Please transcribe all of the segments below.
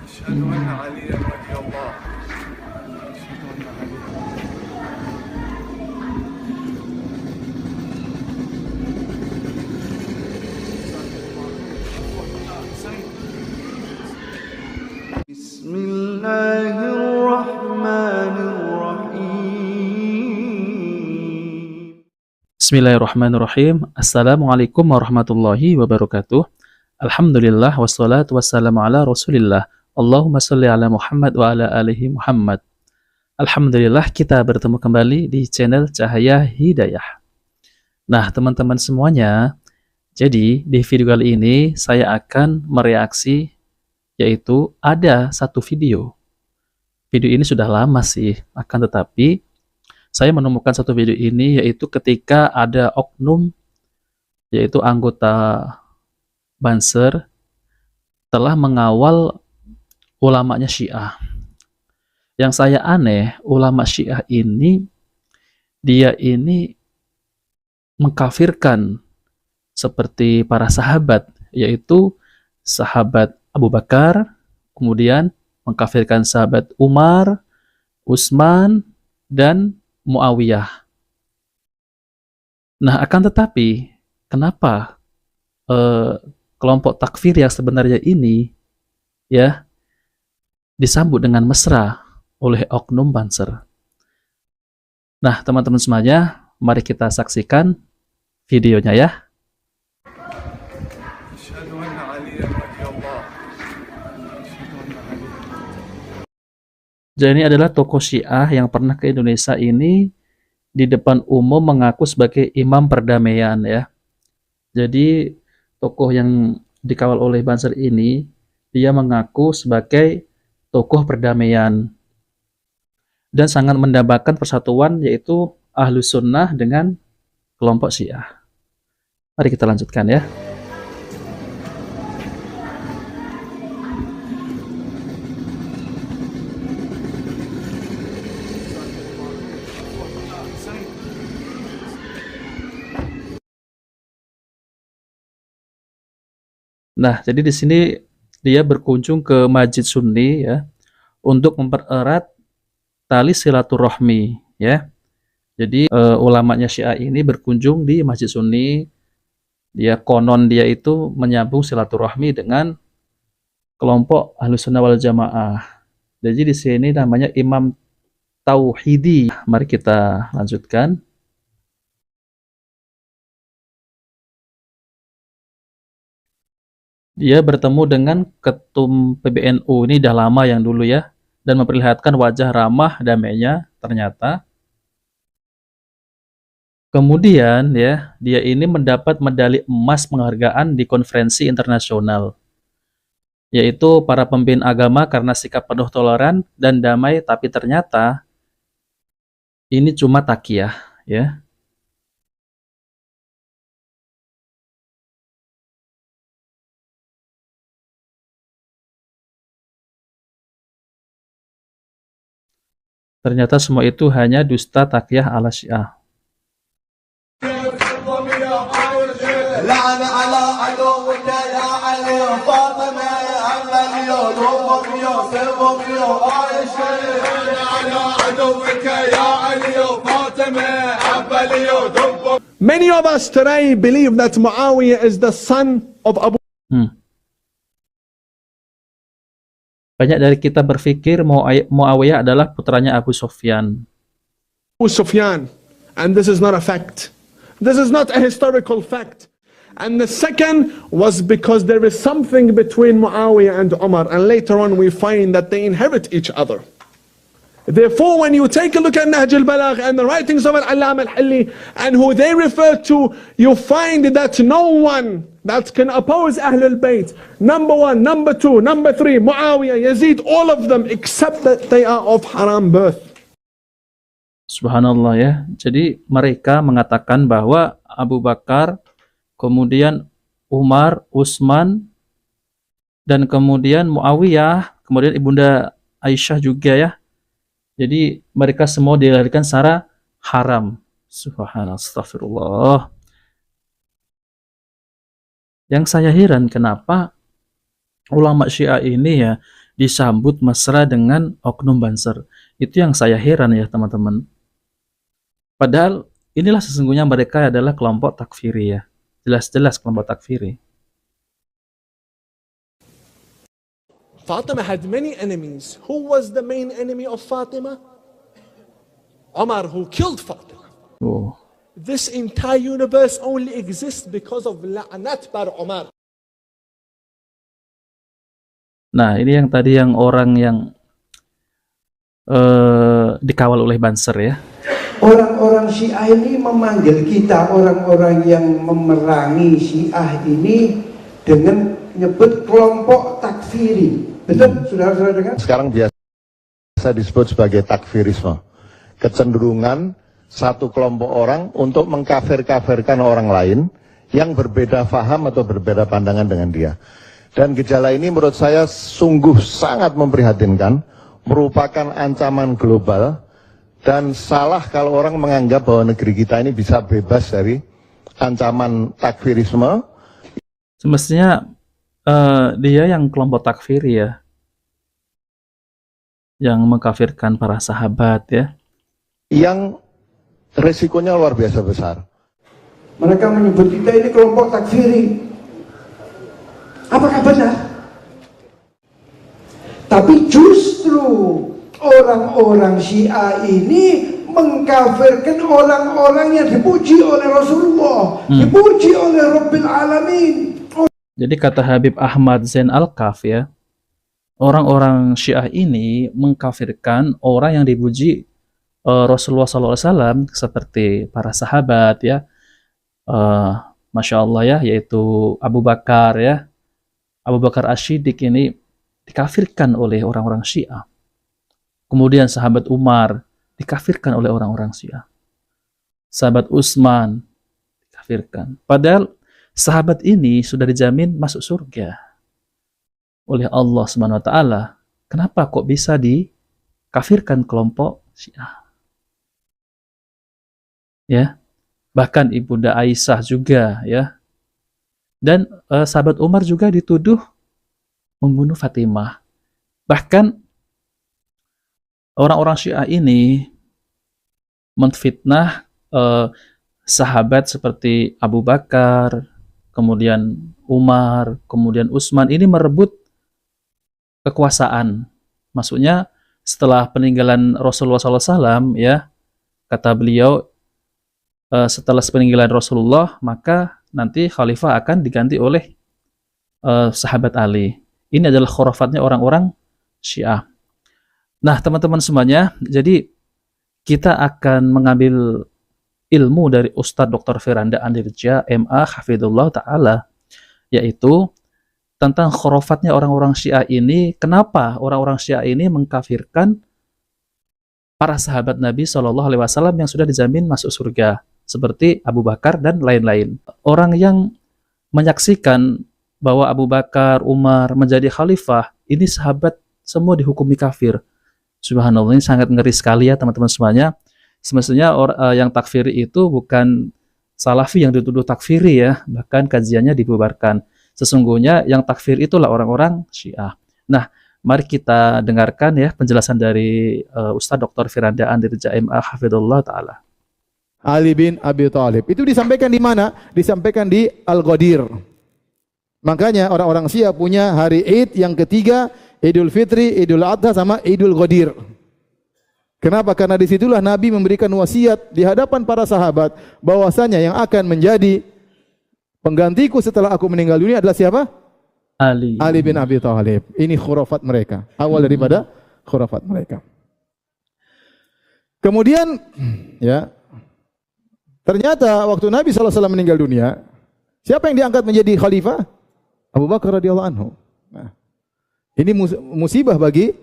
أشهد أن عليا رضي الله. أشهد أن عليا. بسم الله الرحمن الرحيم. Bismillahirrahmanirrahim. Assalamualaikum warahmatullahi wabarakatuh. Alhamdulillah wassalatu wassalamu ala Rasulillah. Allahumma sholli ala Muhammad wa ala alihi Muhammad. Alhamdulillah kita bertemu kembali di channel Cahaya Hidayah. Nah, teman-teman semuanya, jadi di video kali ini saya akan mereaksi, yaitu ada satu video. Video ini sudah lama sih, akan tetapi saya menemukan satu video ini, yaitu ketika ada oknum, yaitu anggota Banser, telah mengawal ulamanya Syiah. Yang saya aneh, ulama Syiah ini, dia ini mengkafirkan seperti para sahabat, yaitu sahabat Abu Bakar, kemudian mengkafirkan sahabat Umar, Utsman, dan Muawiyah. Nah, akan tetapi, kenapa kelompok takfir yang sebenarnya ini ya disambut dengan mesra oleh oknum Banser? Nah, teman-teman semuanya, mari kita saksikan videonya ya. أشهد أن عليا رضي الله. أشهد أن عليا. Jadi ini adalah tokoh Syiah yang pernah ke Indonesia ini di depan umum mengaku sebagai imam perdamaian ya. Jadi tokoh yang dikawal oleh Banser ini, dia mengaku sebagai tokoh perdamaian dan sangat mendambakan persatuan, yaitu Ahlus Sunnah dengan kelompok Syiah. Mari kita lanjutkan ya. Nah, jadi di sini dia berkunjung ke Masjid Sunni ya untuk mempererat tali silaturahmi ya. Jadi ulamanya Syiah ini berkunjung di Masjid Sunni, dia konon dia itu menyambung silaturahmi dengan kelompok Ahlus Sunnah wal Jamaah. Jadi di sini namanya Imam Tauhidi. Mari kita lanjutkan. Dia bertemu dengan ketum PBNU, ini dah lama yang dulu ya, dan memperlihatkan wajah ramah damainya ternyata. Kemudian ya, dia ini mendapat medali emas penghargaan di konferensi internasional, yaitu para pemimpin agama karena sikap penuh toleran dan damai, tapi ternyata ini cuma takiyah ya. Ternyata semua itu hanya dusta takiyah ala Syiah. لعن على عدوك يا علي فاطمة أما اليوم أمك يوم سبك يوم عايشة لعن على عدوك يا علي فاطمة أما اليوم أمك. Many of us today believe that Muawiyah is the son of Abu Banyak dari kita berpikir Muawiyah adalah putranya Abu Sufyan. Sufyan, and this is not a fact. This is not a historical fact. And the second was because there is something between Muawiyah and Umar, and later on we find that they inherit each other. Therefore, when you take a look at Nahj al-Balagh and the writings of Al-Allam al-Hilli and who they refer to, you find that no one that can oppose Ahlul Bayt, number one, number two, number three, Muawiyah, Yazid, all of them, except that they are of haram birth. Subhanallah ya. Jadi mereka mengatakan bahwa Abu Bakar, kemudian Umar, Utsman, dan kemudian Muawiyah, kemudian Ibunda Aisyah juga ya. Jadi mereka semua dilahirkan secara haram. Subhanallah, astagfirullah. Yang saya heran kenapa ulama Syiah ini ya disambut mesra dengan oknum Banser. Itu yang saya heran ya teman-teman. Padahal inilah sesungguhnya mereka adalah kelompok takfiri ya. Jelas-jelas kelompok takfiri. Fatima had many enemies. Who was the main enemy of Fatima? Umar, who killed Fatima. Oh. This entire universe only exists because of la'nat bar Umar. Nah, ini yang tadi yang orang yang dikawal oleh Banser ya. Orang-orang Syiah ini memanggil kita, orang-orang yang memerangi Syiah ini, dengan nyebut kelompok takfiri. Betul, saudara-saudara dengar? Sekarang biasa disebut sebagai takfirisme. Kecenderungan satu kelompok orang untuk mengkafir-kafirkan orang lain yang berbeda faham atau berbeda pandangan dengan dia. Dan gejala ini menurut saya sungguh sangat memprihatinkan, merupakan ancaman global, dan salah kalau orang menganggap bahwa negeri kita ini bisa bebas dari ancaman takfirisme. Semestinya dia yang kelompok takfiri ya, yang mengkafirkan para sahabat ya, yang resikonya luar biasa besar. Mereka menyebut kita ini kelompok takfiri. Apakah benar? Tapi justru orang-orang Syiah ini mengkafirkan orang-orang yang dipuji oleh Rasulullah, dipuji oleh Rabbil Alamin. Jadi kata Habib Ahmad Zain Al-Kaf ya, orang-orang Syiah ini mengkafirkan orang yang dipuji Rasulullah SAW seperti para sahabat ya, Masya Allah ya, yaitu Abu Bakar ya, Abu Bakar Asy-Syiddiq ini dikafirkan oleh orang-orang Syiah. Kemudian sahabat Umar dikafirkan oleh orang-orang Syiah. Sahabat Utsman dikafirkan. Padahal sahabat ini sudah dijamin masuk surga oleh Allah Subhanahu wa taala. Kenapa kok bisa dikafirkan kelompok Syiah? Ya. Bahkan Ibunda Aisyah juga ya. Dan sahabat Umar juga dituduh membunuh Fatimah. Bahkan orang-orang Syiah ini menfitnah sahabat seperti Abu Bakar, kemudian Umar, kemudian Utsman, ini merebut kekuasaan. Maksudnya setelah peninggalan Rasulullah SAW ya, kata beliau, setelah peninggalan Rasulullah maka nanti khalifah akan diganti oleh sahabat Ali. Ini adalah khurafatnya orang-orang Syiah. Nah teman-teman semuanya, jadi kita akan mengambil ilmu dari Ustadz Dr. Firanda Andirja MA Hafidhullah Ta'ala, yaitu tentang khurafatnya orang-orang Syiah ini. Kenapa orang-orang Syiah ini mengkafirkan para sahabat Nabi SAW yang sudah dijamin masuk surga, seperti Abu Bakar dan lain-lain. Orang yang menyaksikan bahwa Abu Bakar, Umar menjadi khalifah, ini sahabat semua dihukumi kafir. Subhanallah, ini sangat ngeri sekali ya teman-teman semuanya. Semestinya yang takfiri itu bukan salafi yang dituduh takfiri ya, bahkan kajiannya dibubarkan. Sesungguhnya yang takfir itulah orang-orang Syiah. Nah, mari kita dengarkan ya penjelasan dari Ustadz Dr. Firanda Andirja MA Hafidhullah Ta'ala. Ali bin Abi Thalib. Itu disampaikan di mana? Disampaikan di Al-Ghadir. Makanya orang-orang Syiah punya hari Id yang ketiga, Idul Fitri, Idul Adha sama Idul Ghadir. Kenapa? Karena disitulah Nabi memberikan wasiat di hadapan para sahabat bahwasanya yang akan menjadi penggantiku setelah aku meninggal dunia adalah siapa? Ali bin Abi Thalib. Ini khurafat mereka. Awal daripada khurafat mereka. Kemudian ya, ternyata waktu Nabi SAW meninggal dunia, siapa yang diangkat menjadi khalifah? Abu Bakar radhiyallahu anhu. Nah, ini musibah bagi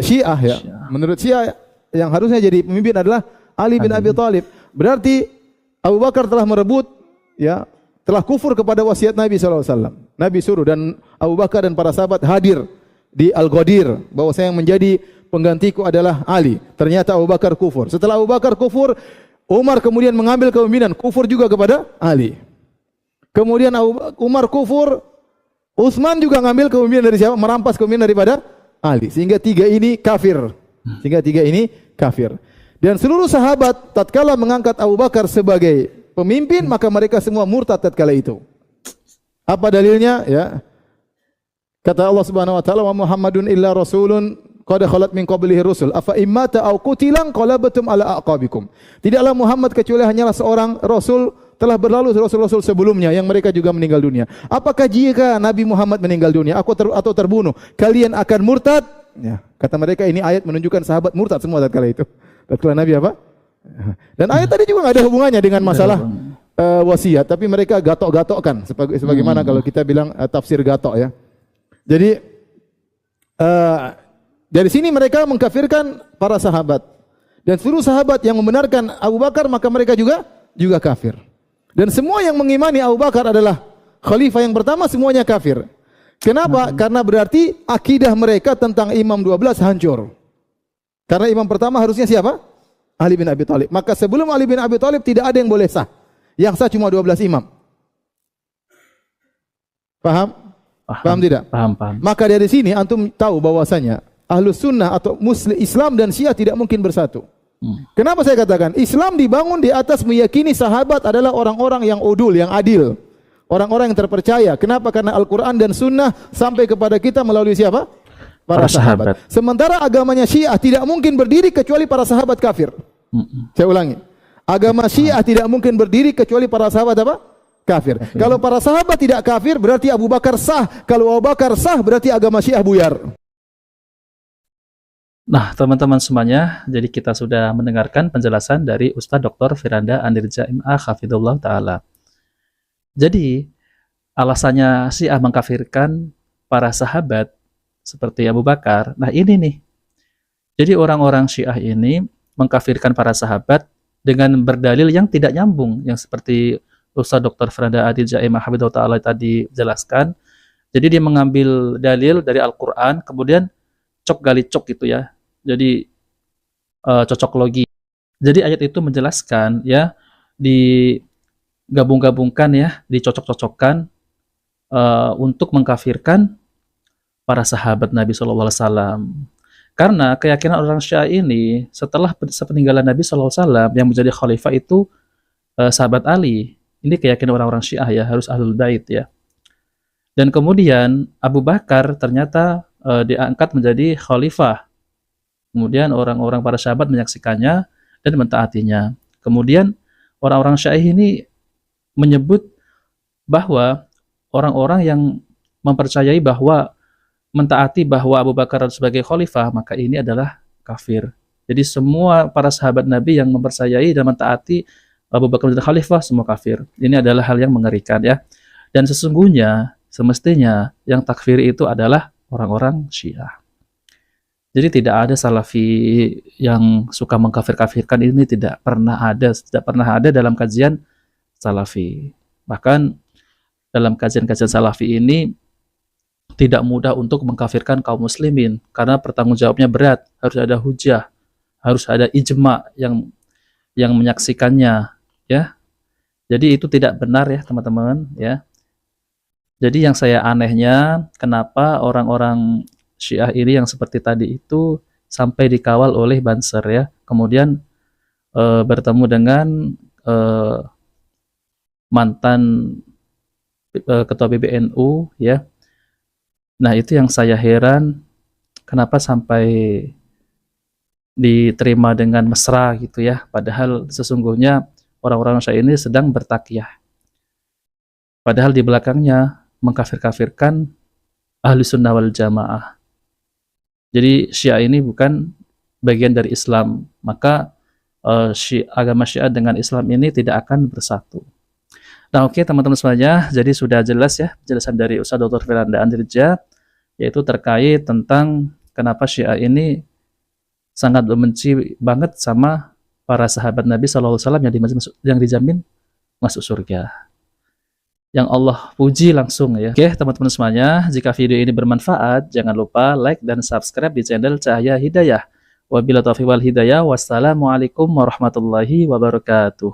Syiah ya. Menurut Syiah yang harusnya jadi pemimpin adalah Ali bin Abi Thalib. Berarti Abu Bakar telah merebut ya, telah kufur kepada wasiat Nabi SAW. Nabi suruh dan Abu Bakar dan para sahabat hadir di Al-Ghadir bahwa saya yang menjadi penggantiku adalah Ali. Ternyata Abu Bakar kufur. Setelah Abu Bakar kufur, Umar kemudian mengambil kepemimpinan, kufur juga kepada Ali. Kemudian Umar kufur, Utsman juga ngambil kepemimpinan dari siapa? Merampas kepemimpinan daripada Ali. Sehingga tiga ini kafir. Dan seluruh sahabat tatkala mengangkat Abu Bakar sebagai pemimpin, maka mereka semua murtad tatkala itu. Apa dalilnya? Ya. Kata Allah Subhanahu wa taala, "Wa Muhammadun illa rasulun qad khalat min qablihi rusul afa immata aw qutilan qalabatum ala aqabikum." Tidaklah Muhammad kecuali hanyalah seorang rasul, telah berlalu rasul-rasul sebelumnya yang mereka juga meninggal dunia. Apakah jika Nabi Muhammad meninggal dunia atau terbunuh, kalian akan murtad? Ya, kata mereka ini ayat menunjukkan sahabat murtad semua tatkala itu. Tatkala Nabi apa? Dan ayat tadi juga enggak ada hubungannya dengan masalah wasiat, tapi mereka gatok-gatokkan sebagaimana kalau kita bilang tafsir gatok ya. Jadi dari sini mereka mengkafirkan para sahabat. Dan seluruh sahabat yang membenarkan Abu Bakar, maka mereka juga kafir. Dan semua yang mengimani Abu Bakar adalah khalifah yang pertama, semuanya kafir. Kenapa? Karena berarti akidah mereka tentang Imam 12 hancur. Karena imam pertama harusnya siapa? Ali bin Abi Thalib. Maka sebelum Ali bin Abi Thalib tidak ada yang boleh sah. Yang sah cuma 12 imam. Paham? Paham tidak? Paham. Maka dari sini antum tahu bahwasanya Ahlus Sunnah atau Muslim Islam dan Syiah tidak mungkin bersatu. Kenapa saya katakan? Islam dibangun di atas meyakini sahabat adalah orang-orang yang udul, yang adil. Orang-orang yang terpercaya. Kenapa? Karena Al-Quran dan Sunnah sampai kepada kita melalui siapa? Para sahabat. Sementara agamanya Syiah tidak mungkin berdiri kecuali para sahabat kafir. Saya ulangi. Agama Syiah tidak mungkin berdiri kecuali para sahabat apa? Kafir. Kalau para sahabat tidak kafir berarti Abu Bakar sah. Kalau Abu Bakar sah berarti agama Syiah buyar. Nah, teman-teman semuanya, jadi kita sudah mendengarkan penjelasan dari Ustaz Dr. Firanda Anirja MA Hafidhullah Ta'ala. Jadi, alasannya Syiah mengkafirkan para sahabat seperti Abu Bakar. Nah, ini nih. Jadi orang-orang Syiah ini mengkafirkan para sahabat dengan berdalil yang tidak nyambung, yang seperti Ustaz Dr. Firanda Anirja MA Hafidhullah Ta'ala tadi jelaskan. Jadi dia mengambil dalil dari Al-Quran, kemudian cok gali cok gitu ya. Jadi cocok logi. Jadi ayat itu menjelaskan ya, digabung-gabungkan ya, dicocok-cocokkan untuk mengkafirkan para sahabat Nabi SAW. Karena keyakinan orang Syiah ini setelah sepeninggalan Nabi SAW yang menjadi khalifah itu sahabat Ali. Ini keyakinan orang-orang Syiah ya, harus Ahlul Bait ya. Dan kemudian Abu Bakar ternyata diangkat menjadi khalifah. Kemudian orang-orang para sahabat menyaksikannya dan mentaatinya. Kemudian orang-orang Syiah ini menyebut bahwa orang-orang yang mempercayai bahwa mentaati bahwa Abu Bakar sebagai khalifah, maka ini adalah kafir. Jadi semua para sahabat Nabi yang mempercayai dan mentaati Abu Bakar menjadi khalifah, semua kafir. Ini adalah hal yang mengerikan ya. Dan sesungguhnya, semestinya yang takfir itu adalah orang-orang Syiah. Jadi tidak ada Salafi yang suka mengkafir-kafirkan, ini tidak pernah ada dalam kajian Salafi. Bahkan dalam kajian-kajian Salafi ini tidak mudah untuk mengkafirkan kaum muslimin karena pertanggungjawabnya berat, harus ada hujah, harus ada ijma yang menyaksikannya ya. Jadi itu tidak benar ya teman-teman ya. Jadi yang saya anehnya, kenapa orang-orang Syiah ini yang seperti tadi itu sampai dikawal oleh Banser ya, kemudian bertemu dengan mantan ketua PBNU ya. Nah itu yang saya heran, kenapa sampai diterima dengan mesra gitu ya, padahal sesungguhnya orang-orang Syiah ini sedang bertakyah. Padahal di belakangnya mengkafir-kafirkan Ahli Sunnah wal Jamaah. Jadi Syiah ini bukan bagian dari Islam, maka agama Syiah dengan Islam ini tidak akan bersatu. Nah oke teman-teman semuanya, jadi sudah jelas ya penjelasan dari Ustaz Dr. Firanda Anirja, yaitu terkait tentang kenapa Syiah ini sangat membenci banget sama para sahabat Nabi SAW yang dijamin masuk surga. Yang Allah puji langsung ya. Oke teman-teman semuanya, jika video ini bermanfaat, jangan lupa like dan subscribe di channel Cahaya Hidayah. Wabillahi taufiq wal hidayah. Wassalamualaikum warahmatullahi wabarakatuh.